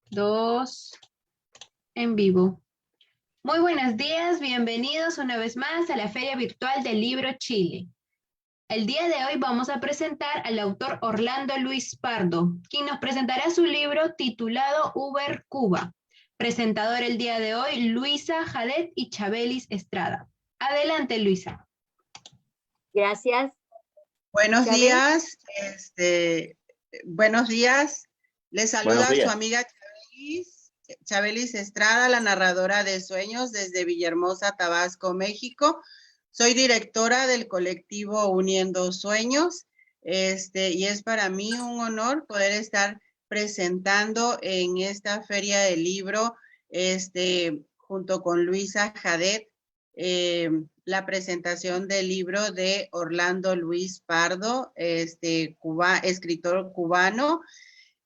Dos, en vivo. Muy buenos días, bienvenidos una vez más a la Feria Virtual del Libro Chile. El día de hoy vamos a presentar al autor Orlando Luis Pardo, quien nos presentará su libro titulado Uber Cuba. Presentador el día de hoy, Luisa Jadet y Chabelis Estrada. Adelante, Luisa. Gracias. Buenos Chabeli. días, buenos días. Les saluda su amiga Chabelis Estrada, la narradora de Sueños desde Villahermosa, Tabasco, México. Soy directora del colectivo Uniendo Sueños, y es para mí un honor poder estar presentando en esta feria del libro, junto con Luisa Jadet, la presentación del libro de Orlando Luis Pardo, escritor cubano.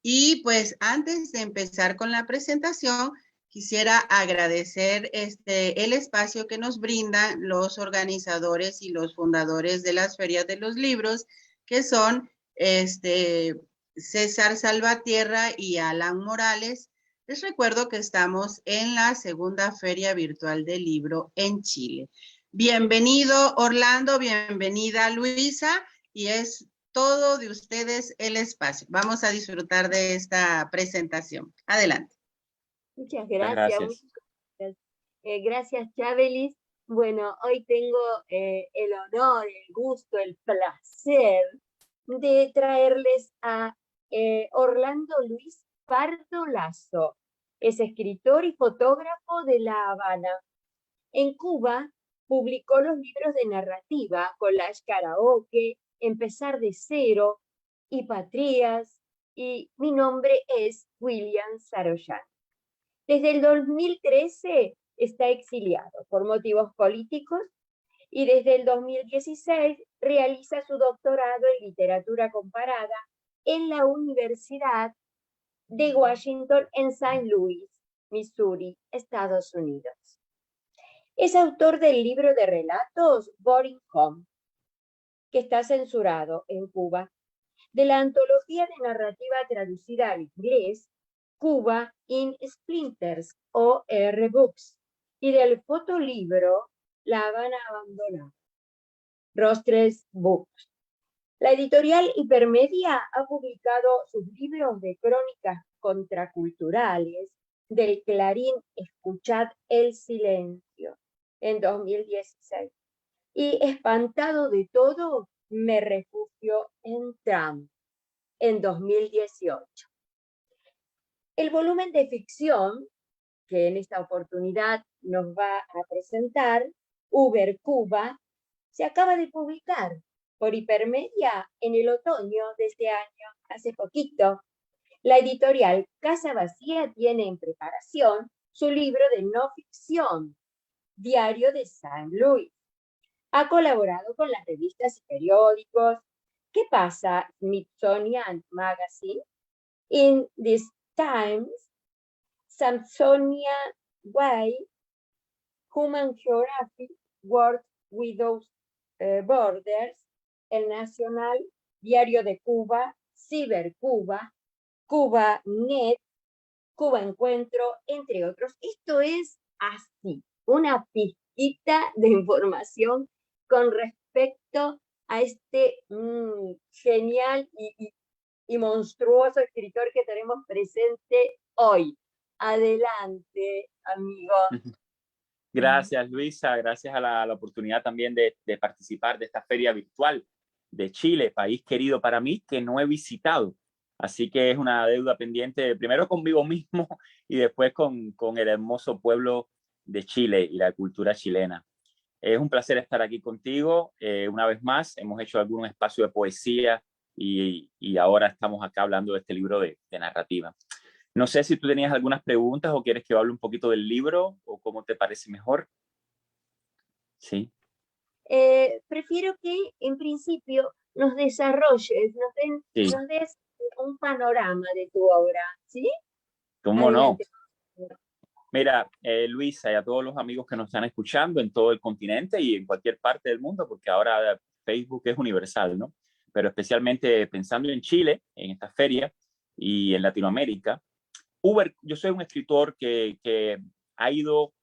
Y pues antes de empezar con la presentación, quisiera agradecer el espacio que nos brindan los organizadores y los fundadores de las ferias de los libros, que son César Salvatierra y Alan Morales. Les recuerdo que estamos en la segunda Feria Virtual del Libro en Chile. Bienvenido, Orlando, bienvenida, Luisa, y es todo de ustedes el espacio. Vamos a disfrutar de esta presentación. Adelante. Muchas gracias. Gracias, Chabelis. Bueno, hoy tengo el honor, el gusto, el placer de traerles a Orlando Luis Pardo Lazo. Es escritor y fotógrafo de La Habana. En Cuba publicó los libros de narrativa Collage Karaoke, Empezar de Cero y Patrías, y Mi nombre es William Saroyan. Desde el 2013 está exiliado por motivos políticos y desde el 2016 realiza su doctorado en literatura comparada en la Universidad de Washington en St. Louis, Missouri, Estados Unidos. Es autor del libro de relatos Boring Home, que está censurado en Cuba, de la antología de narrativa traducida al inglés Cuba in Splinters o R-Books, y del fotolibro La Habana Abandonada, Rostres Books. La editorial Hipermedia ha publicado sus libros de crónicas contraculturales del Clarín Escuchad el Silencio en 2016. Y Espantado de todo, me refugio en Trump en 2018. El volumen de ficción que en esta oportunidad nos va a presentar, Uber Cuba, se acaba de publicar por Hipermedia en el otoño de este año, hace poquito. La editorial Casa Vacía tiene en preparación su libro de no ficción, Diario de St. Louis. Ha colaborado con las revistas y periódicos ¿Qué pasa? Smithsonian Magazine, In These Times, Samsonia Way, Human Geographic, World Without Borders, El Nacional, Diario de Cuba, Ciber Cuba, Cuba Net, Cuba Encuentro, entre otros. Esto es así, una pizquita de información con respecto a este genial y monstruoso escritor que tenemos presente hoy. Adelante, amigo. Gracias, Luisa. Gracias a la oportunidad también de participar de esta feria virtual de Chile, país querido para mí que no he visitado. Así que es una deuda pendiente, primero conmigo mismo y después con el hermoso pueblo de Chile y la cultura chilena. Es un placer estar aquí contigo. Una vez más, hemos hecho algún espacio de poesía y ahora estamos acá hablando de este libro de narrativa. No sé si tú tenías algunas preguntas o quieres que hable un poquito del libro o cómo te parece mejor. Sí. Prefiero que en principio nos desarrolles, nos des un panorama de tu obra, ¿sí? ¿Cómo Adelante. No? Mira, Luisa, y a todos los amigos que nos están escuchando en todo el continente y en cualquier parte del mundo, porque ahora Facebook es universal, ¿no? Pero especialmente pensando en Chile, en esta feria, y en Latinoamérica, yo soy un escritor que ha ido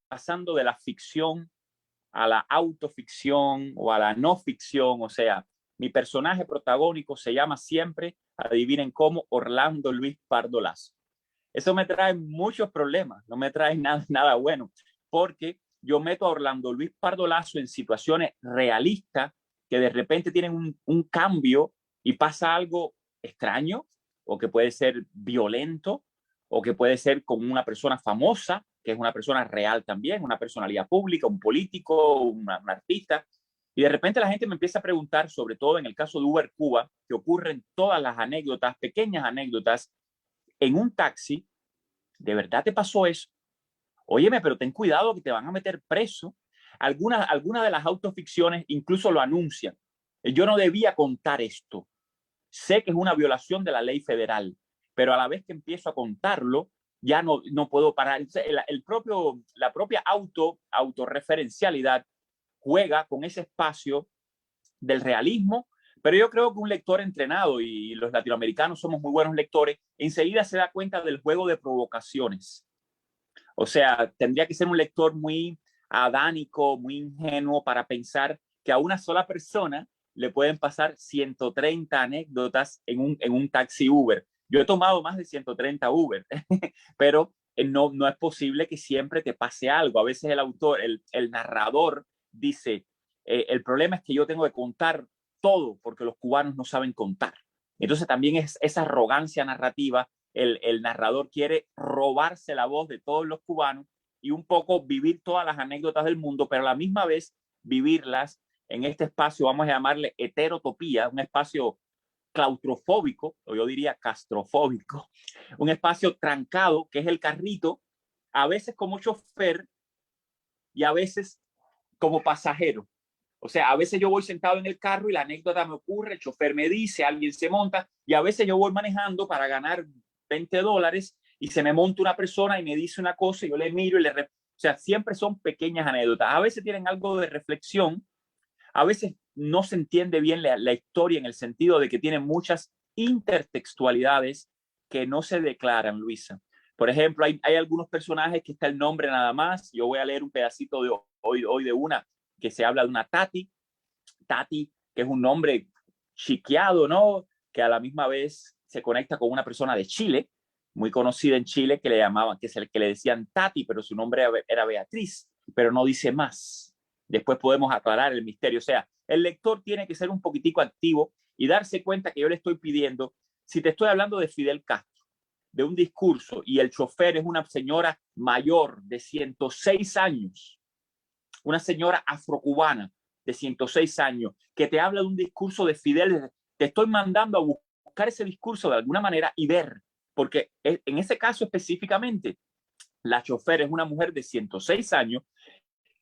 pasando de la ficción a la autoficción o a la no ficción. O sea, mi personaje protagónico se llama siempre, adivinen cómo, Orlando Luis Pardo Lazo. Eso me trae muchos problemas, no me trae nada bueno, porque yo meto a Orlando Luis Pardo Lazo en situaciones realistas que de repente tienen un cambio y pasa algo extraño, o que puede ser violento, o que puede ser con una persona famosa, que es una persona real también, una personalidad pública, un político, un artista. Y de repente la gente me empieza a preguntar, sobre todo en el caso de Uber Cuba, que ocurren todas las anécdotas, pequeñas anécdotas, en un taxi. ¿De verdad te pasó eso? Óyeme, pero ten cuidado que te van a meter preso. Algunas de las autoficciones incluso lo anuncian. Yo no debía contar esto. Sé que es una violación de la ley federal, pero a la vez que empiezo a contarlo, ya no puedo parar. La propia autorreferencialidad juega con ese espacio del realismo, pero yo creo que un lector entrenado, y los latinoamericanos somos muy buenos lectores, enseguida se da cuenta del juego de provocaciones. O sea, tendría que ser un lector muy adánico, muy ingenuo para pensar que a una sola persona le pueden pasar 130 anécdotas en un taxi Uber. Yo he tomado más de 130 Uber, pero no es posible que siempre te pase algo. A veces el autor, el narrador dice, el problema es que yo tengo que contar todo porque los cubanos no saben contar. Entonces también es esa arrogancia narrativa. El narrador quiere robarse la voz de todos los cubanos y un poco vivir todas las anécdotas del mundo, pero a la misma vez vivirlas en este espacio, vamos a llamarle heterotopía, un espacio claustrofóbico, o yo diría castrofóbico, un espacio trancado, que es el carrito, a veces como chofer y a veces como pasajero. O sea, a veces yo voy sentado en el carro y la anécdota me ocurre, el chofer me dice, alguien se monta, y a veces yo voy manejando para ganar $20 y se me monta una persona y me dice una cosa y yo le miro y o sea, siempre son pequeñas anécdotas. A veces tienen algo de reflexión, a veces no se entiende bien la historia en el sentido de que tiene muchas intertextualidades que no se declaran, Luisa. Por ejemplo, hay algunos personajes que está el nombre nada más. Yo voy a leer un pedacito de hoy de una que se habla de una Tati, que es un nombre chiqueado, ¿no? Que a la misma vez se conecta con una persona de Chile, muy conocida en Chile, que le llamaban, que le decían Tati, pero su nombre era Beatriz, pero no dice más. Después podemos aclarar el misterio. O sea, el lector tiene que ser un poquitico activo y darse cuenta que yo le estoy pidiendo, si te estoy hablando de Fidel Castro, de un discurso, y el chofer es una señora mayor de 106 años, una señora afrocubana de 106 años, que te habla de un discurso de Fidel, te estoy mandando a buscar ese discurso de alguna manera y ver, porque en ese caso específicamente, la chofer es una mujer de 106 años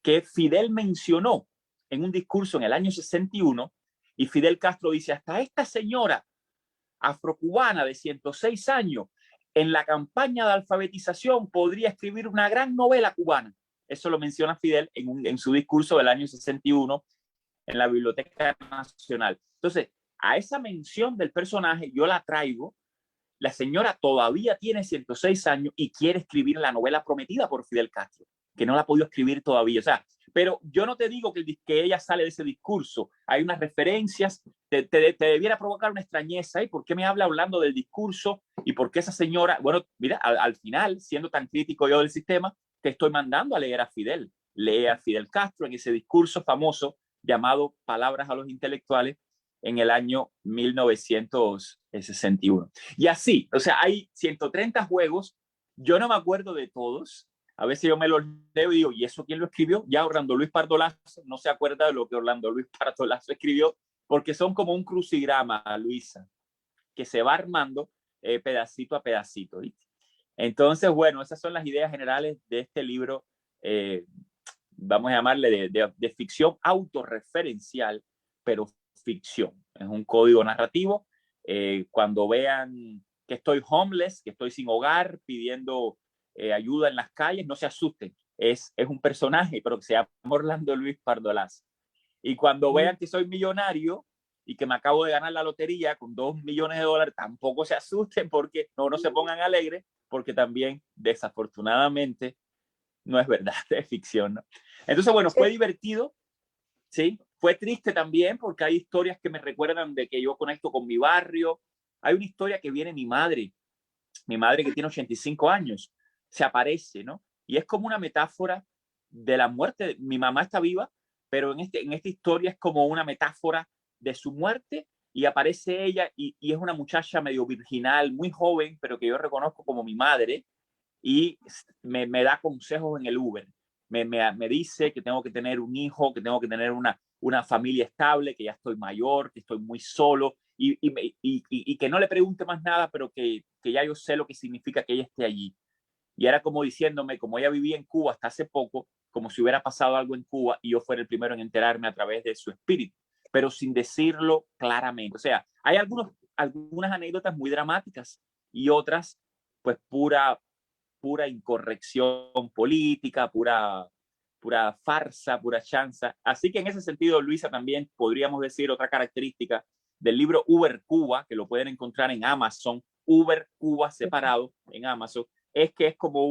que Fidel mencionó en un discurso en el año 61, y Fidel Castro dice, hasta esta señora afrocubana de 106 años, en la campaña de alfabetización podría escribir una gran novela cubana. Eso lo menciona Fidel en su discurso del año 61 en la Biblioteca Nacional. Entonces, a esa mención del personaje yo la traigo. La señora todavía tiene 106 años y quiere escribir la novela prometida por Fidel Castro, que no la ha podido escribir todavía. O sea, pero yo no te digo que ella sale de ese discurso. Hay unas referencias, te debiera provocar una extrañeza. ¿Y por qué me habla hablando del discurso? ¿Y por qué esa señora? Bueno, mira, al final, siendo tan crítico yo del sistema, te estoy mandando a leer a Fidel. Lee a Fidel Castro en ese discurso famoso llamado Palabras a los Intelectuales en el año 1961. Y así, o sea, hay 130 juegos. Yo no me acuerdo de todos. A veces yo me los leo y digo, ¿y eso quién lo escribió? Ya Orlando Luis Pardo Lazo no se acuerda de lo que Orlando Luis Pardo Lazo escribió, porque son como un crucigrama, Luisa, que se va armando pedacito a pedacito. ¿Viste? Entonces, bueno, esas son las ideas generales de este libro, vamos a llamarle de ficción autorreferencial, pero ficción. Es un código narrativo. Cuando vean que estoy homeless, que estoy sin hogar, pidiendo ayuda en las calles, no se asusten. Es un personaje, pero que se llama Orlando Luis Pardo Lazo. Y cuando vean que soy millonario y que me acabo de ganar la lotería con $2 millones, tampoco se asusten porque no se pongan alegres, porque también desafortunadamente no es verdad, es ficción, ¿no? Entonces, bueno, fue divertido, ¿sí? Fue triste también porque hay historias que me recuerdan de que yo conecto con mi barrio. Hay una historia que viene mi madre que tiene 85 años, se aparece, ¿no? Y es como una metáfora de la muerte. Mi mamá está viva, pero en esta historia es como una metáfora de su muerte y aparece ella y es una muchacha medio virginal, muy joven, pero que yo reconozco como mi madre y me da consejos en el Uber. Me dice que tengo que tener un hijo, que tengo que tener una familia estable, que ya estoy mayor, que estoy muy solo y que no le pregunte más nada, pero que ya yo sé lo que significa que ella esté allí. Y era como diciéndome, como ella vivía en Cuba hasta hace poco, como si hubiera pasado algo en Cuba y yo fuera el primero en enterarme a través de su espíritu, pero sin decirlo claramente. O sea, hay algunas anécdotas muy dramáticas y otras, pues pura incorrección política, pura farsa, pura chanza. Así que en ese sentido, Luisa, también podríamos decir otra característica del libro Uber Cuba, que lo pueden encontrar en Amazon, Uber Cuba separado en Amazon, es que es como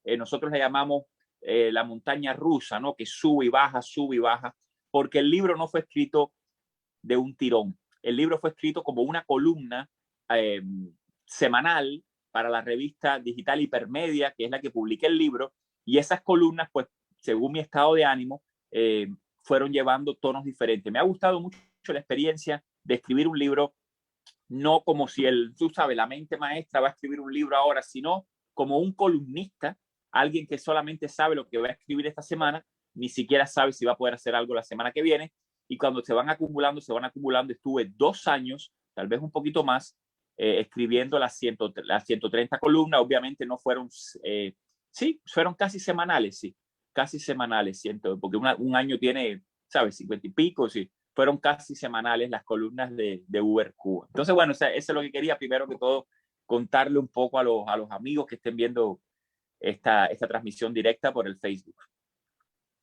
nosotros le llamamos la montaña rusa, ¿no? Que sube y baja, porque el libro no fue escrito de un tirón. El libro fue escrito como una columna semanal para la revista digital Hipermedia, que es la que publiqué el libro, y esas columnas, pues, según mi estado de ánimo, fueron llevando tonos diferentes. Me ha gustado mucho la experiencia de escribir un libro, no como si tú sabes, la mente maestra va a escribir un libro ahora, sino como un columnista, alguien que solamente sabe lo que va a escribir esta semana, ni siquiera sabe si va a poder hacer algo la semana que viene, y cuando se van acumulando. Estuve 2 años, tal vez un poquito más, escribiendo las 130 columnas. Obviamente no fueron, sí, fueron casi semanales, porque un año tiene, ¿sabes? 50 y pico, sí. Fueron casi semanales las columnas de Uber Cuba. Entonces, bueno, eso es lo que quería, primero que todo, contarle un poco a los amigos que estén viendo esta transmisión directa por el Facebook.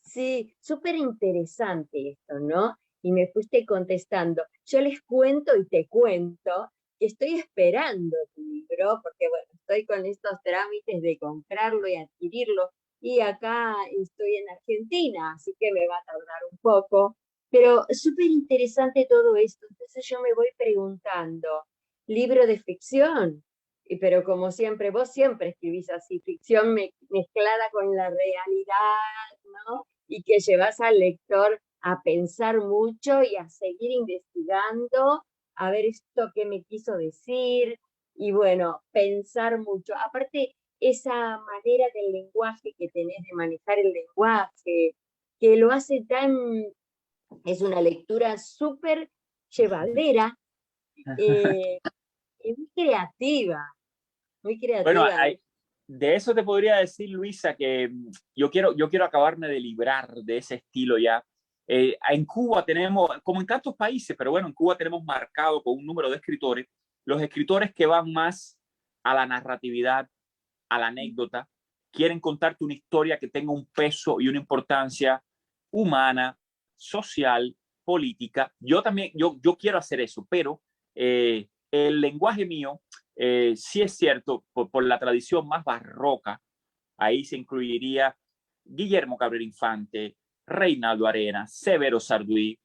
Sí, súper interesante esto, ¿no? Y me fuiste contestando. Yo les cuento y te cuento que estoy esperando tu libro, porque bueno, estoy con estos trámites de comprarlo y adquirirlo, y acá estoy en Argentina, así que me va a tardar un poco, pero súper interesante todo esto. Entonces yo me voy preguntando, ¿libro de ficción? Pero como siempre, vos siempre escribís así, ficción mezclada con la realidad, ¿no? Y que llevas al lector a pensar mucho y a seguir investigando, a ver esto qué me quiso decir, y bueno, pensar mucho. Aparte, esa manera del lenguaje que tenés de manejar el lenguaje, que lo hace es una lectura súper llevadera, y muy creativa, muy creativa. Bueno, de eso te podría decir, Luisa, que yo quiero acabarme de librar de ese estilo ya. En Cuba tenemos, como en tantos países, pero bueno, en Cuba tenemos marcado con un número de escritores, los escritores que van más a la narratividad, a la anécdota, quieren contarte una historia que tenga un peso y una importancia humana, social, política. Yo también, yo quiero hacer eso, pero el lenguaje mío, sí es cierto, por la tradición más barroca, ahí se incluiría Guillermo Cabrera Infante, Reinaldo Arenas, Severo Sarduí,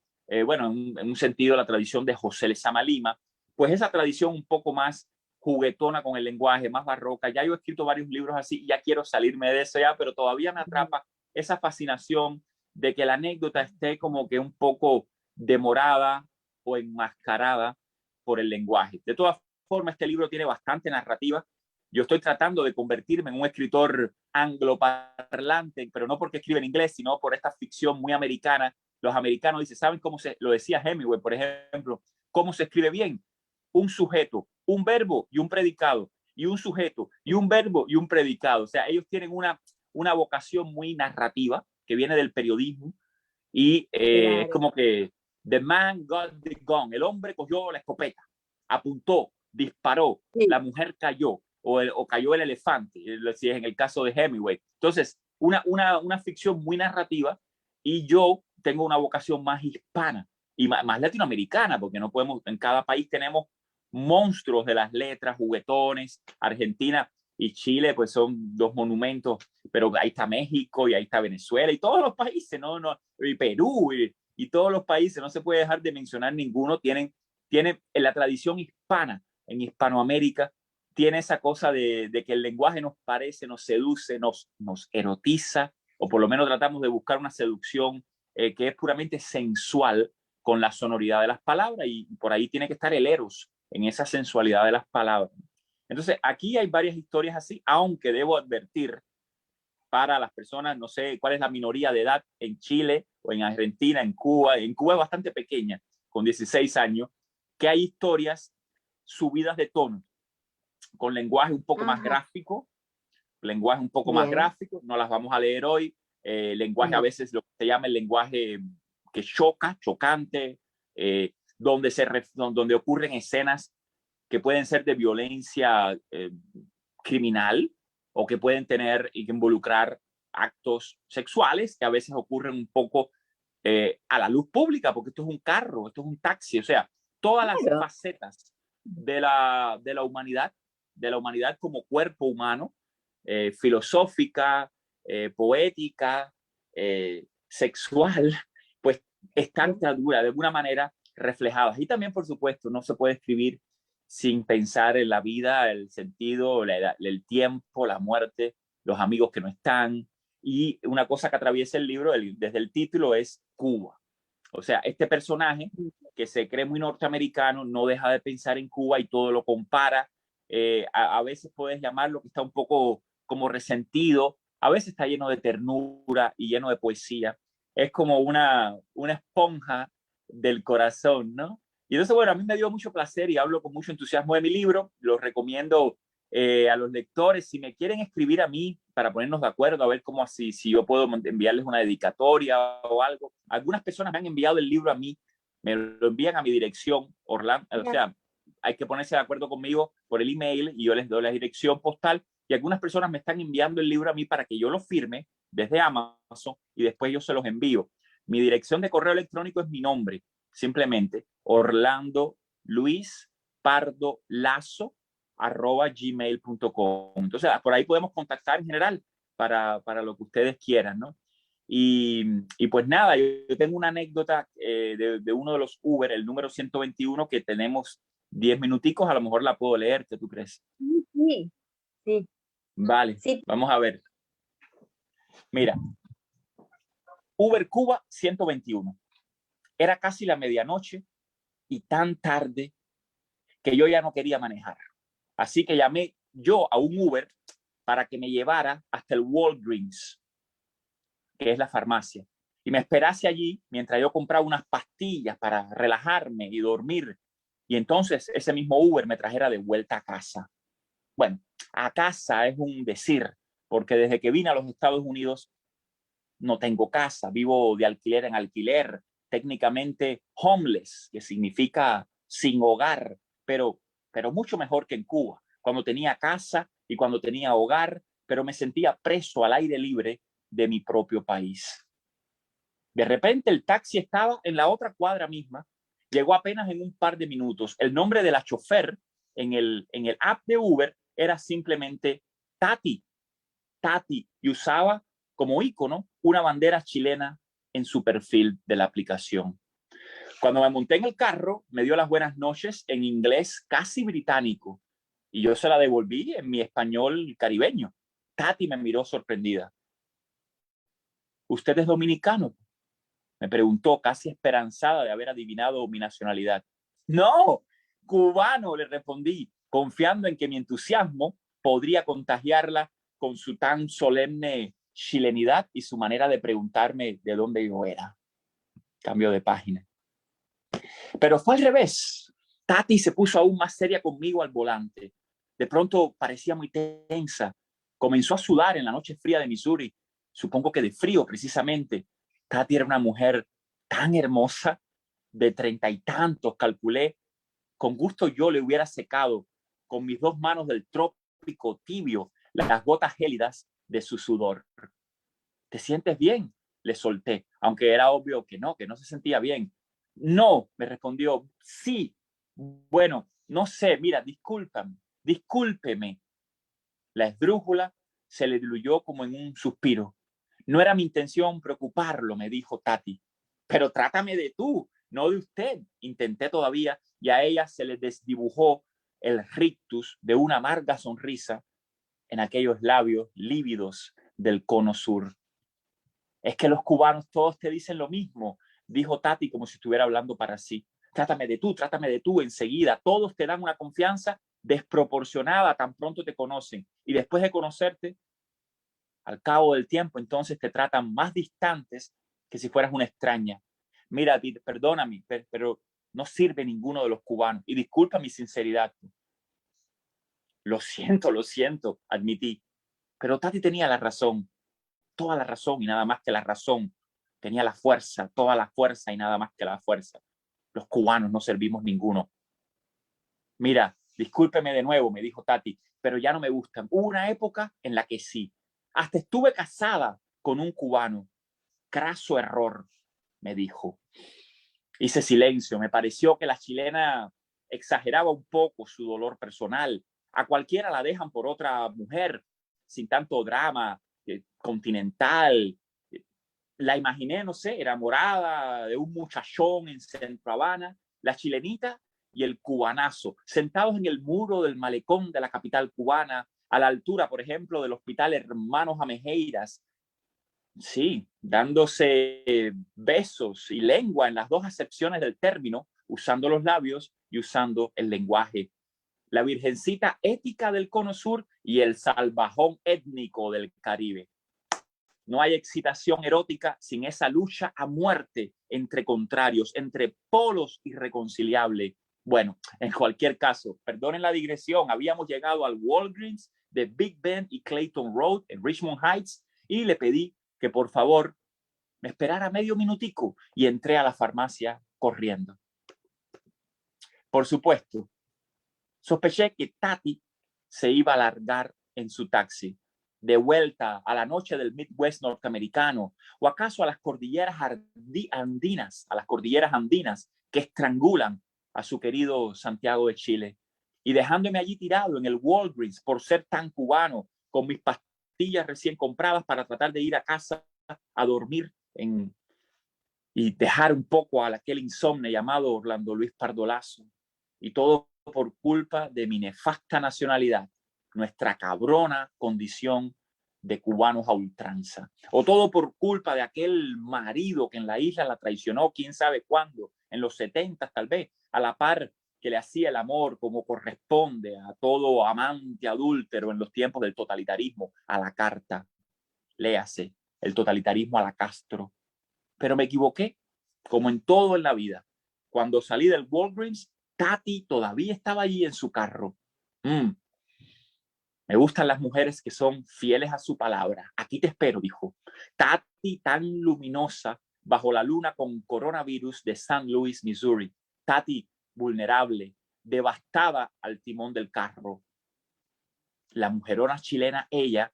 bueno, en un sentido la tradición de José Lezama Lima, pues esa tradición un poco más juguetona con el lenguaje, más barroca. Ya yo he escrito varios libros así y ya quiero salirme de eso ya, pero todavía me atrapa esa fascinación de que la anécdota esté como que un poco demorada o enmascarada por el lenguaje. De todas formas, este libro tiene bastante narrativa. Yo estoy tratando de convertirme en un escritor angloparlante, pero no porque escribe en inglés, sino por esta ficción muy americana. Los americanos dicen, ¿saben cómo lo decía Hemingway, por ejemplo, cómo se escribe bien? Un sujeto, un verbo y un predicado, y un sujeto y un verbo y un predicado. O sea, ellos tienen una vocación muy narrativa que viene del periodismo y claro, es como que the man got the gun, el hombre cogió la escopeta, apuntó, disparó, sí, la mujer cayó o cayó el elefante, si es en el caso de Hemingway. Entonces, una ficción muy narrativa y yo tengo una vocación más hispana. y más latinoamericana, porque no podemos, en cada país tenemos monstruos de las letras, juguetones. Argentina y Chile pues son dos monumentos, pero ahí está México y ahí está Venezuela y todos los países, y Perú y todos los países, no se puede dejar de mencionar ninguno, tienen en la tradición hispana, en Hispanoamérica, tiene esa cosa de que el lenguaje nos parece, nos seduce, nos erotiza, o por lo menos tratamos de buscar una seducción que es puramente sensual con la sonoridad de las palabras, y por ahí tiene que estar el eros, en esa sensualidad de las palabras. Entonces, aquí hay varias historias así, aunque debo advertir para las personas, no sé cuál es la minoría de edad en Chile o en Argentina, en Cuba es bastante pequeña, con 16 años, que hay historias subidas de tono, con lenguaje un poco más gráfico, no las vamos a leer hoy, lenguaje a veces lo que se llama el lenguaje que chocante, donde ocurren escenas que pueden ser de violencia criminal o que pueden tener y involucrar actos sexuales que a veces ocurren un poco a la luz pública, porque esto es un carro, esto es un taxi, o sea, todas las facetas de la humanidad como cuerpo humano, filosófica, poética, sexual, pues están de alguna manera reflejadas. Y también, por supuesto, no se puede escribir sin pensar en la vida, el sentido, el tiempo, la muerte, los amigos que no están. Y una cosa que atraviesa el libro desde el título es Cuba. O sea, este personaje que se cree muy norteamericano no deja de pensar en Cuba y todo lo compara. A veces puedes llamarlo que está un poco como resentido, a veces está lleno de ternura y lleno de poesía. Es como una esponja del corazón, ¿no? Y entonces, bueno, a mí me dio mucho placer y hablo con mucho entusiasmo de mi libro. Lo recomiendo a los lectores. Si me quieren escribir a mí para ponernos de acuerdo, a ver cómo así, si yo puedo enviarles una dedicatoria o algo. Algunas personas me han enviado el libro a mí, me lo envían a mi dirección, Orlando, o sea, hay que ponerse de acuerdo conmigo por el email y yo les doy la dirección postal, y algunas personas me están enviando el libro a mí para que yo lo firme desde Amazon y después yo se los envío. Mi dirección de correo electrónico es mi nombre, simplemente Orlando Luis Pardo Lazo @gmail.com. Entonces, por ahí podemos contactar en general para lo que ustedes quieran, ¿no? Y pues nada, yo tengo una anécdota de uno de los Uber, el número 121, que tenemos 10 minuticos, a lo mejor la puedo leer, ¿qué tú crees? Sí, sí. Vale, sí. Vamos a ver. Mira, Uber Cuba 121. Era casi la medianoche y tan tarde que yo ya no quería manejar. Así que llamé yo a un Uber para que me llevara hasta el Walgreens, que es la farmacia, y me esperase allí mientras yo compraba unas pastillas para relajarme y dormir. Y entonces ese mismo Uber me trajera de vuelta a casa. Bueno, a casa es un decir, porque desde que vine a los Estados Unidos no tengo casa, vivo de alquiler en alquiler, técnicamente homeless, que significa sin hogar, pero mucho mejor que en Cuba, cuando tenía casa y cuando tenía hogar, pero me sentía preso al aire libre de mi propio país. De repente el taxi estaba en la otra cuadra misma, llegó apenas en un par de minutos. El nombre de la chofer en el app de Uber era simplemente Tati, y usaba como icono una bandera chilena en su perfil de la aplicación. Cuando me monté en el carro, me dio las buenas noches en inglés casi británico y yo se la devolví en mi español caribeño. Tati me miró sorprendida. ¿Usted es dominicano?, me preguntó, casi esperanzada de haber adivinado mi nacionalidad. No, cubano, le respondí, confiando en que mi entusiasmo podría contagiarla con su tan solemne chilenidad y su manera de preguntarme de dónde yo era. Cambio de página. Pero fue al revés. Tati se puso aún más seria conmigo al volante. De pronto parecía muy tensa. Comenzó a sudar en la noche fría de Missouri. Supongo que de frío, precisamente. Tati era una mujer tan hermosa, de 30 y tantos, calculé. Con gusto yo le hubiera secado con mis 2 manos del trópico tibio las gotas gélidas de su sudor. ¿Te sientes bien?, le solté, aunque era obvio que no se sentía bien. No, me respondió. Sí, bueno, no sé, mira, discúlpeme. La esdrújula se le diluyó como en un suspiro. No era mi intención preocuparlo, me dijo Tati, pero trátame de tú, no de usted. Intenté todavía y a ella se le desdibujó el rictus de una amarga sonrisa en aquellos labios lívidos del cono sur. Es que los cubanos todos te dicen lo mismo, dijo Tati como si estuviera hablando para sí. Trátame de tú enseguida. Todos te dan una confianza desproporcionada tan pronto te conocen. Y después de conocerte, al cabo del tiempo, entonces te tratan más distantes que si fueras una extraña. Mira, perdóname, pero no sirve ninguno de los cubanos. Y disculpa mi sinceridad. Lo siento, admití. Pero Tati tenía la razón, toda la razón y nada más que la razón. Tenía la fuerza, toda la fuerza y nada más que la fuerza. Los cubanos no servimos ninguno. Mira, discúlpeme de nuevo, me dijo Tati, pero ya no me gustan. Hubo una época en la que sí. Hasta estuve casada con un cubano. Craso error, me dijo. Hice silencio. Me pareció que la chilena exageraba un poco su dolor personal. A cualquiera la dejan por otra mujer, sin tanto drama, continental. La imaginé, no sé, enamorada de un muchachón en Centro Habana, la chilenita y el cubanazo, sentados en el muro del malecón de la capital cubana, a la altura, por ejemplo, del Hospital Hermanos Amejeiras, sí, dándose besos y lengua en las dos acepciones del término, usando los labios y usando el lenguaje. La virgencita ética del Cono Sur y el salvajón étnico del Caribe. No hay excitación erótica sin esa lucha a muerte entre contrarios, entre polos irreconciliables. Bueno, en cualquier caso, perdonen la digresión, habíamos llegado al Walgreens de Big Bend y Clayton Road en Richmond Heights y le pedí que por favor me esperara medio minutico y entré a la farmacia corriendo. Por supuesto, sospeché que Tati se iba a largar en su taxi, de vuelta a la noche del Midwest norteamericano, o acaso a las cordilleras andinas que estrangulan a su querido Santiago de Chile, y dejándome allí tirado en el Walgreens por ser tan cubano, con mis pastillas recién compradas para tratar de ir a casa a dormir y dejar un poco a aquel insomne llamado Orlando Luis Pardolazo, y todo por culpa de mi nefasta nacionalidad, nuestra cabrona condición de cubanos a ultranza, o todo por culpa de aquel marido que en la isla la traicionó, quién sabe cuándo, en los 70 tal vez, a la par que le hacía el amor como corresponde a todo amante adúltero en los tiempos del totalitarismo, a la carta, léase, el totalitarismo a la Castro. Pero me equivoqué, como en todo en la vida. Cuando salí del Walgreens, Tati todavía estaba allí en su carro. Me gustan las mujeres que son fieles a su palabra. Aquí te espero, dijo. Tati tan luminosa bajo la luna con coronavirus de St. Louis, Missouri. Tati vulnerable, devastada al timón del carro. La mujerona chilena, ella,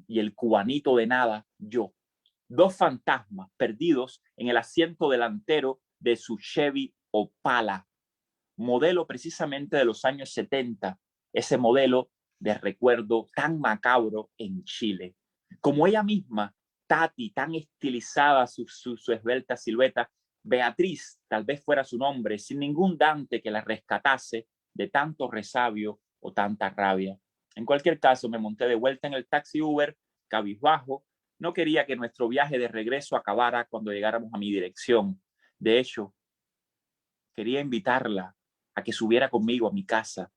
y el cubanito de nada, yo. Dos fantasmas perdidos en el asiento delantero de su Chevy Opala, modelo precisamente de los años 70, ese modelo de recuerdo tan macabro en Chile. Como ella misma, Tati, tan estilizada su esbelta silueta, Beatriz, tal vez fuera su nombre, sin ningún Dante que la rescatase de tanto resabio o tanta rabia. En cualquier caso, me monté de vuelta en el taxi Uber, cabizbajo. No quería que nuestro viaje de regreso acabara cuando llegáramos a mi dirección. De hecho, quería invitarla a que subiera conmigo a mi casa.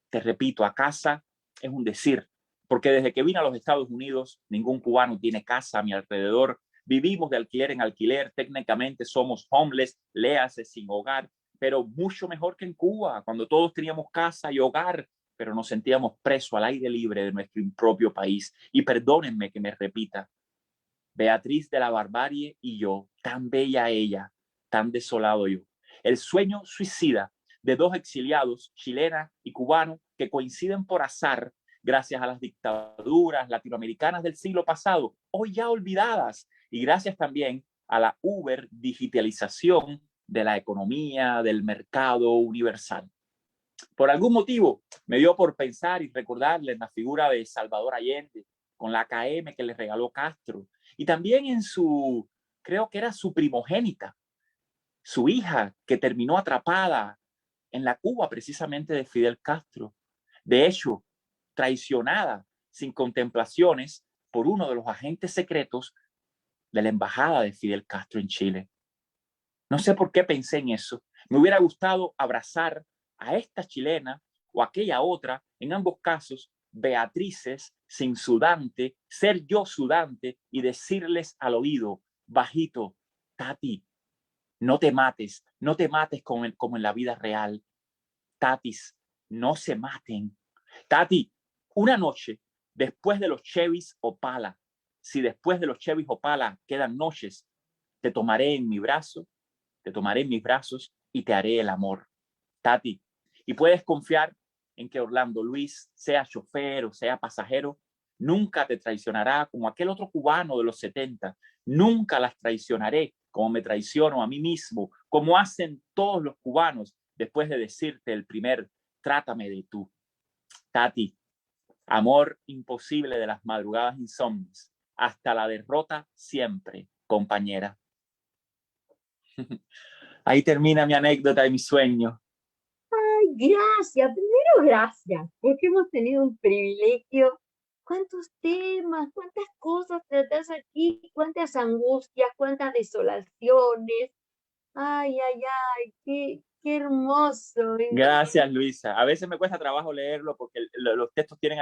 Te repito, a casa es un decir, porque desde que vine a los Estados Unidos, ningún cubano tiene casa a mi alrededor. Vivimos de alquiler en alquiler, técnicamente somos homeless, léase sin hogar, pero mucho mejor que en Cuba, cuando todos teníamos casa y hogar, pero nos sentíamos presos al aire libre de nuestro impropio país. Y perdónenme que me repita, Beatriz de la barbarie y yo, tan bella ella, tan desolado yo. El sueño suicida de dos exiliados, chilena y cubano, que coinciden por azar gracias a las dictaduras latinoamericanas del siglo pasado, hoy ya olvidadas, y gracias también a la uber digitalización de la economía, del mercado universal. Por algún motivo me dio por pensar y recordarle en la figura de Salvador Allende, con la AKM que le regaló Castro, y también en su, creo que era su primogénita, su hija, que terminó atrapada en la Cuba precisamente de Fidel Castro. De hecho, traicionada sin contemplaciones por uno de los agentes secretos de la embajada de Fidel Castro en Chile. No sé por qué pensé en eso. Me hubiera gustado abrazar a esta chilena o aquella otra, en ambos casos, Beatrices, sin sudante, ser yo sudante y decirles al oído, bajito, Tati, no te mates como en la vida real. Tatis, no se maten. Tati, una noche, después de los Chevys Opala, si después de los Chevys Opala quedan noches, te tomaré en mi brazo, te tomaré en mis brazos y te haré el amor. Tati, y puedes confiar en que Orlando Luis, sea chofer o sea pasajero, nunca te traicionará como aquel otro cubano de los 70. Nunca las traicionaré como me traiciono a mí mismo, como hacen todos los cubanos después de decirte el primer trátame de tú. Tati, amor imposible de las madrugadas insomnes, hasta la derrota siempre, compañera. Ahí termina mi anécdota y mi sueño. Ay, gracias. Primero, gracias, porque hemos tenido un privilegio. ¿Cuántos temas, cuántas cosas tratás aquí, cuántas angustias, cuántas desolaciones? Ay, ay, ay, qué hermoso. Gracias, Luisa. A veces me cuesta trabajo leerlo porque los textos tienen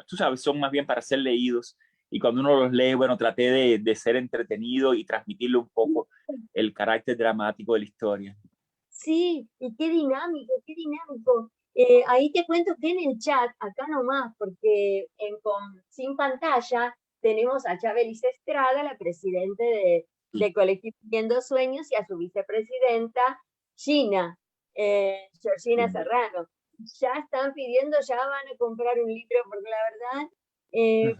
tú sabes, son más bien para ser leídos. Y cuando uno los lee, bueno, traté de ser entretenido y transmitirle un poco el carácter dramático de la historia. Sí, y qué dinámico, qué dinámico. Ahí te cuento que en el chat, acá nomás, porque sin pantalla, tenemos a Chabelis Estrada, la presidenta del colectivo Viendo Sueños, y a su vicepresidenta, Georgina Serrano. Ya están pidiendo, ya van a comprar un libro, porque la verdad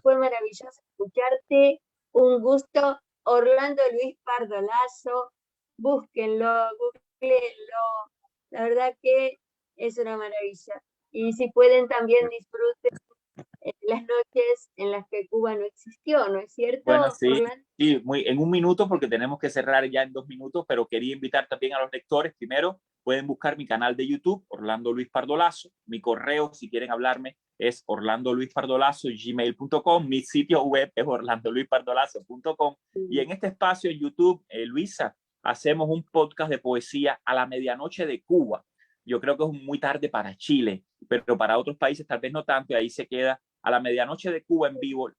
fue maravilloso escucharte. Un gusto. Orlando Luis Pardo Lazo, búsquenlo, la verdad que es una maravilla. Y si pueden también disfruten las noches en las que Cuba no existió, ¿no es cierto? Bueno, sí, en un minuto, porque tenemos que cerrar ya en 2 minutos, pero quería invitar también a los lectores. Primero, pueden buscar mi canal de YouTube, Orlando Luis Pardo Lazo. Mi correo, si quieren hablarme, es orlandoluispardolazo@gmail.com. Mi sitio web es orlandoluispardolazo.com. Y en este espacio en YouTube, Luisa, hacemos un podcast de poesía a la medianoche de Cuba. Yo creo que es muy tarde para Chile, pero para otros países tal vez no tanto, y ahí se queda a la medianoche de Cuba en vivo.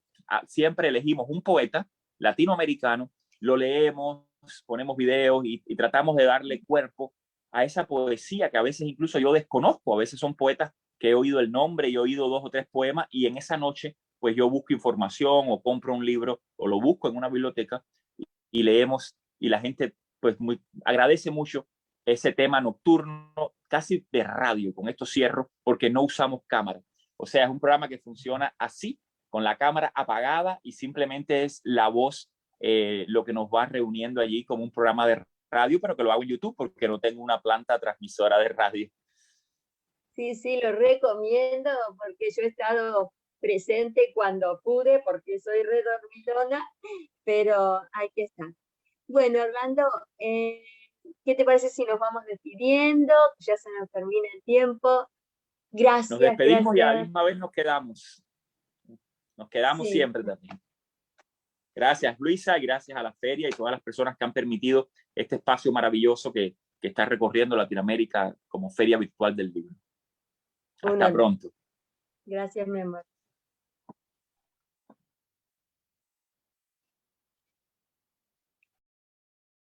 Siempre elegimos un poeta latinoamericano, lo leemos, ponemos videos y tratamos de darle cuerpo a esa poesía que a veces incluso yo desconozco. A veces son poetas que he oído el nombre y he oído 2 o 3 poemas, y en esa noche pues yo busco información o compro un libro o lo busco en una biblioteca y leemos, y la gente pues agradece mucho ese tema nocturno, casi de radio. Con esto cierro, porque no usamos cámara. O sea, es un programa que funciona así, con la cámara apagada, y simplemente es la voz lo que nos va reuniendo allí como un programa de radio, pero que lo hago en YouTube porque no tengo una planta transmisora de radio. Sí, sí, lo recomiendo porque yo he estado presente cuando pude, porque soy redormilona, pero hay que estar. Bueno, Orlando, ¿qué te parece si nos vamos despidiendo? Ya se nos termina el tiempo. Gracias. Nos despedimos, gracias. Y a la misma vez nos quedamos. Nos quedamos siempre también. Gracias, Luisa, y gracias a la feria y todas las personas que han permitido este espacio maravilloso que está recorriendo Latinoamérica como Feria Virtual del Libro. Hasta pronto. Gracias, mi amor.